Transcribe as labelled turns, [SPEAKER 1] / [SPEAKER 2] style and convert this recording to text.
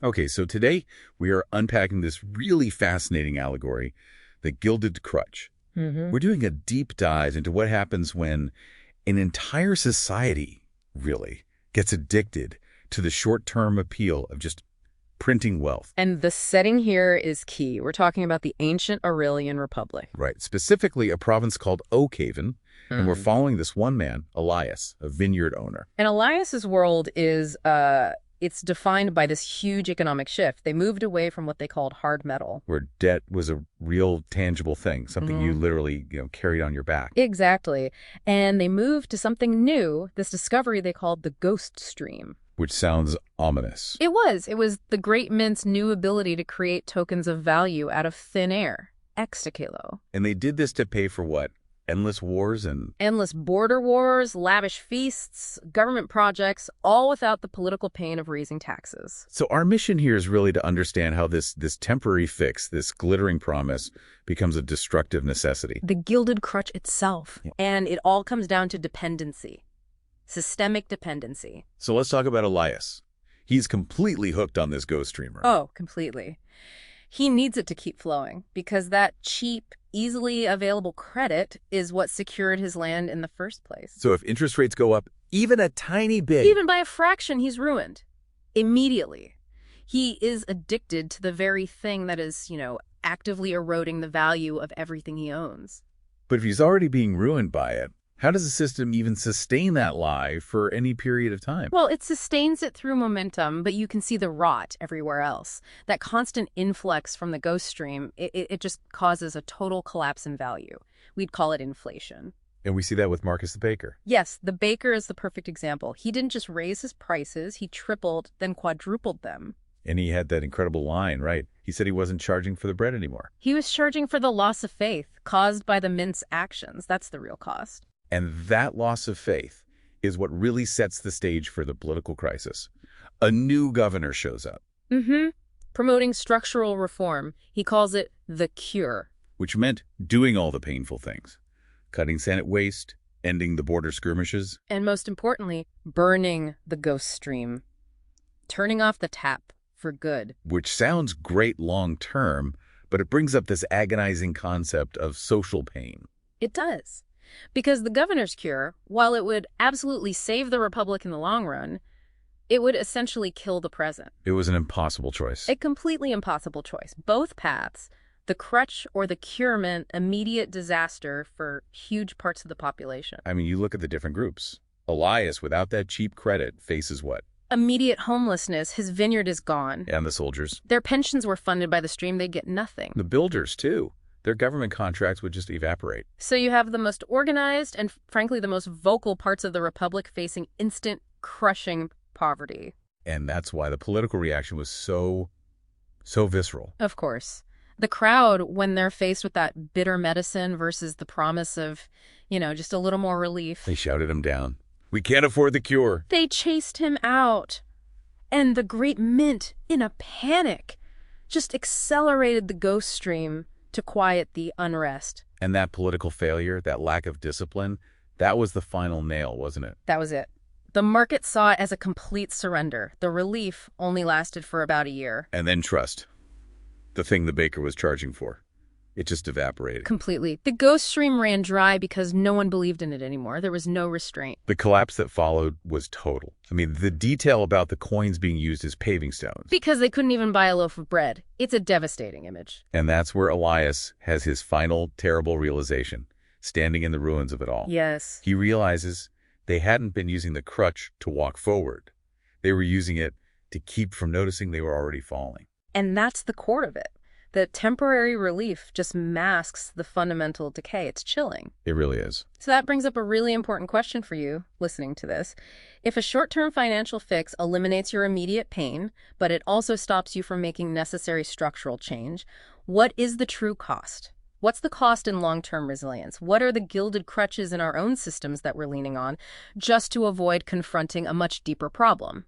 [SPEAKER 1] Okay, so today we are unpacking this really fascinating allegory, the Gilded Crutch.
[SPEAKER 2] Hmm.
[SPEAKER 1] We're doing a deep dive into what happens when an entire society, really, gets addicted to the short-term appeal of just printing wealth.
[SPEAKER 2] And the setting here is key. We're talking about the ancient Aurelian Republic.
[SPEAKER 1] Right, specifically a province called Oakhaven, and we're
[SPEAKER 2] Mm.
[SPEAKER 1] following this one man, Elias, a vineyard owner.
[SPEAKER 2] And Elias's world is it's defined by this huge economic shift. They moved away from what they called hard metal.
[SPEAKER 1] Where debt was a real tangible thing, something you
[SPEAKER 2] Mhm.
[SPEAKER 1] literally, carried on your back.
[SPEAKER 2] Exactly. And they moved to something new, this discovery they called the ghost stream.
[SPEAKER 1] Which sounds ominous.
[SPEAKER 2] It was the Great Mint's new ability to create tokens of value out of thin air, extakilo.
[SPEAKER 1] And they did this to pay for what? Endless wars and...
[SPEAKER 2] Endless border wars, lavish feasts, government projects, all without the political pain of raising taxes.
[SPEAKER 1] So our mission here is really to understand how this temporary fix, this glittering promise, becomes a destructive necessity.
[SPEAKER 2] The Gilded Crutch itself.
[SPEAKER 1] Yeah.
[SPEAKER 2] And it all comes down to dependency. Systemic dependency.
[SPEAKER 1] So let's talk about Elias. He's completely hooked on this ghost streamer.
[SPEAKER 2] Oh, completely. He needs it to keep flowing because that cheap, easily available credit is what secured his land in the first place.
[SPEAKER 1] So if interest rates go up even a tiny bit...
[SPEAKER 2] Even by a fraction, he's ruined. Immediately. He is addicted to the very thing that is, actively eroding the value of everything he owns.
[SPEAKER 1] But if he's already being ruined by it, how does the system even sustain that lie for any period of time?
[SPEAKER 2] Well, it sustains it through momentum, but you can see the rot everywhere else. That constant influx from the ghost stream, it just causes a total collapse in value. We'd call it inflation.
[SPEAKER 1] And we see that with Marcus the Baker.
[SPEAKER 2] Yes, the baker is the perfect example. He didn't just raise his prices, he tripled, then quadrupled them.
[SPEAKER 1] And he had that incredible line, right? He said he wasn't charging for the bread anymore.
[SPEAKER 2] He was charging for the loss of faith caused by the mint's actions. That's the real cost.
[SPEAKER 1] And that loss of faith is what really sets the stage for the political crisis. A new governor shows up.
[SPEAKER 2] Promoting structural reform. He calls it the cure.
[SPEAKER 1] Which meant doing all the painful things. Cutting Senate waste, ending the border skirmishes.
[SPEAKER 2] And most importantly, burning the ghost stream. Turning off the tap for good.
[SPEAKER 1] Which sounds great long term, but it brings up this agonizing concept of social pain.
[SPEAKER 2] It does. Because the governor's cure, while it would absolutely save the republic in the long run, it would essentially kill the present.
[SPEAKER 1] It was an impossible choice.
[SPEAKER 2] A completely impossible choice. Both paths, the crutch or the cure, meant immediate disaster for huge parts of the population.
[SPEAKER 1] I mean, you look at the different groups. Elias, without that cheap credit, faces what?
[SPEAKER 2] Immediate homelessness. His vineyard is gone.
[SPEAKER 1] And the soldiers.
[SPEAKER 2] Their pensions were funded by the stream. They'd get nothing.
[SPEAKER 1] The builders, too. Their government contracts would just evaporate.
[SPEAKER 2] So you have the most organized and, frankly, the most vocal parts of the republic facing instant, crushing poverty.
[SPEAKER 1] And that's why the political reaction was so visceral.
[SPEAKER 2] Of course. The crowd, when they're faced with that bitter medicine versus the promise of, just a little more relief.
[SPEAKER 1] They shouted him down. We can't afford the cure.
[SPEAKER 2] They chased him out. And the Great Mint, in a panic, just accelerated the ghost stream to quiet the unrest.
[SPEAKER 1] And that political failure, that lack of discipline, that was the final nail, wasn't it?
[SPEAKER 2] That was it. The market saw it as a complete surrender. The relief only lasted for about a year.
[SPEAKER 1] And then trust. The thing the baker was charging for. It just evaporated.
[SPEAKER 2] Completely. The ghost stream ran dry because no one believed in it anymore. There was no restraint.
[SPEAKER 1] The collapse that followed was total. I mean, the detail about the coins being used as paving stones.
[SPEAKER 2] Because they couldn't even buy a loaf of bread. It's a devastating image.
[SPEAKER 1] And that's where Elias has his final terrible realization, standing in the ruins of it all.
[SPEAKER 2] Yes.
[SPEAKER 1] He realizes they hadn't been using the crutch to walk forward. They were using it to keep from noticing they were already falling.
[SPEAKER 2] And that's the core of it. The temporary relief just masks the fundamental decay. It's chilling.
[SPEAKER 1] It really is.
[SPEAKER 2] So that brings up a really important question for you listening to this. If a short-term financial fix eliminates your immediate pain, but it also stops you from making necessary structural change, what is the true cost? What's the cost in long-term resilience? What are the gilded crutches in our own systems that we're leaning on just to avoid confronting a much deeper problem?